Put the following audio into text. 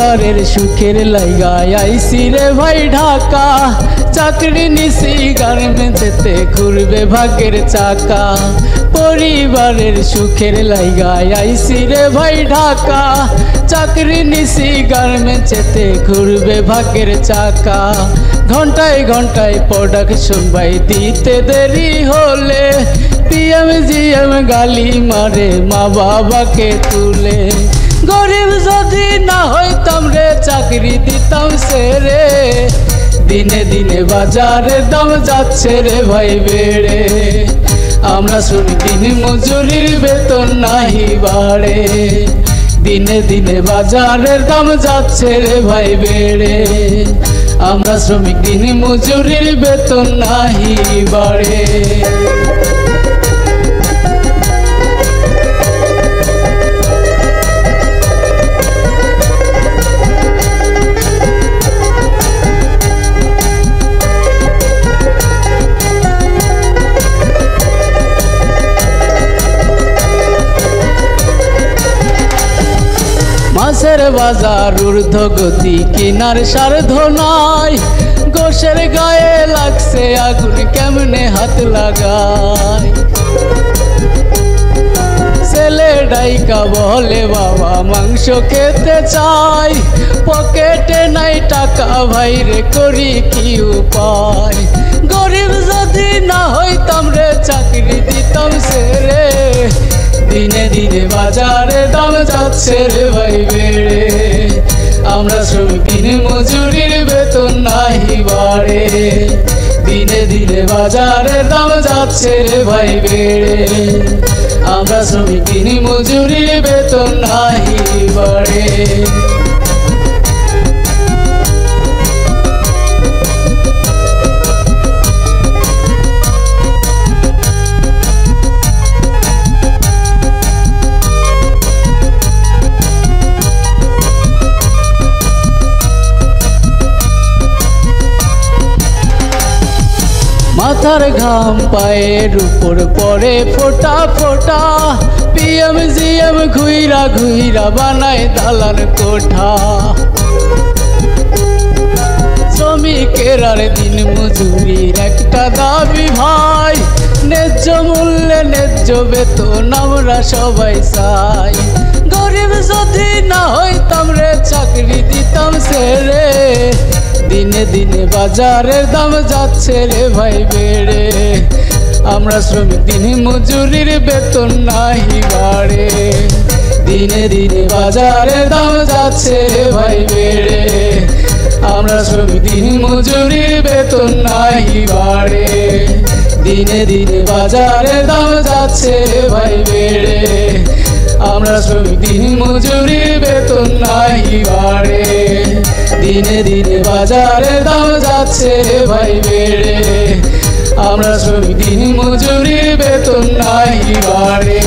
পরিবারের সুখের লাইগায় আইছি রে ভাই ঢাকা। চাকরি নিছি গার্মেন্টসেতে ঘুরবে ভাগ্যের চাকা। পরিবারের সুখের লাইগায় আইছি রে ভাই ঢাকা। চাকরি নিছি গার্মেন্টসেতে ঘুরবে ভাগ্যের চাকা। ঘন্টায় ঘন্টায় প্রোডাকশন ভাই দিতে দেরি হলে পিএম জিএম গালি মারে মা বাবাকে তুলে। গরিব যদি না হইতাম রে চাকরি দিতাম সেরে। দিনে দিনে বাজারের দাম যাচ্ছে রে ভাই বেড়ে। আমরা শুনি দিন মজুরির বেতন নাহি বাড়ে। দিনে দিনে বাজারের দাম যাচ্ছে রে ভাই বেড়ে। আমরা শ্রমিক দিন মজুরির বেতন নাহি বাড়ে। মাছের বাজার ঊর্ধ্বগতি কিনার সাধ্য নাই। গোশের গায়ে লাগছে আগুন কেমনে হাত লাগায়। ছেলে ডাইকা বলে বাবা মাংস খেতে চাই। পকেটে নাই টাকা ভাইরে করি কি উপায়। গরিব যদি না হইতাম রে চাকরি দিতাম সেরে। দিনে দিনে বাজারে দাম যাচ্ছে রে ভাই বেড়ে। আমরা শ্রমিক দিন মজুরির বেতন নাহি বাড়ে। দিনে দিনে বাজারে দাম যাচ্ছে রে ভাই বেড়ে। আমরা শ্রমিক দিন মজুরির বেতন নাহি বাড়ে। মাথার ঘাম পায়ের উপর পড়ে ফোটা ফোটা। পিএম জিএম ঘুইরা ঘুইরা বানায় দালান কোঠা। শ্রমিকের আর দিন মজুরির একটা দাবি ভাই। ন্যায্য মূল্যে ন্যায্য বেতন আমরা সবাই চাই। গরিব যদি না হইতাম রে চাকরি দিতাম সেরে। দিনে দিনে বাজারের দাম যাচ্ছে রে ভাই বেড়ে। আমরা শ্রমিক দিন মজুরির বেতন নাহি বাড়ে। দিনে দিনে বাজারের দাম যাচ্ছে রে ভাই বেড়ে। আমরা শ্রমিক দিন মজুরির বেতন নাহি বাড়ে। দিনে দিনে বাজারের দাম যাচ্ছে রে ভাই বেড়ে। আমরা শ্রমিক দিন মজুরির বেতন নাহি বাড়ে। দিনে দিনে বাজারে দাম যাচ্ছে ভাই বেড়ে। আমরা শ্রমিক দিন মজুরির বেতন নাহি বাড়ে।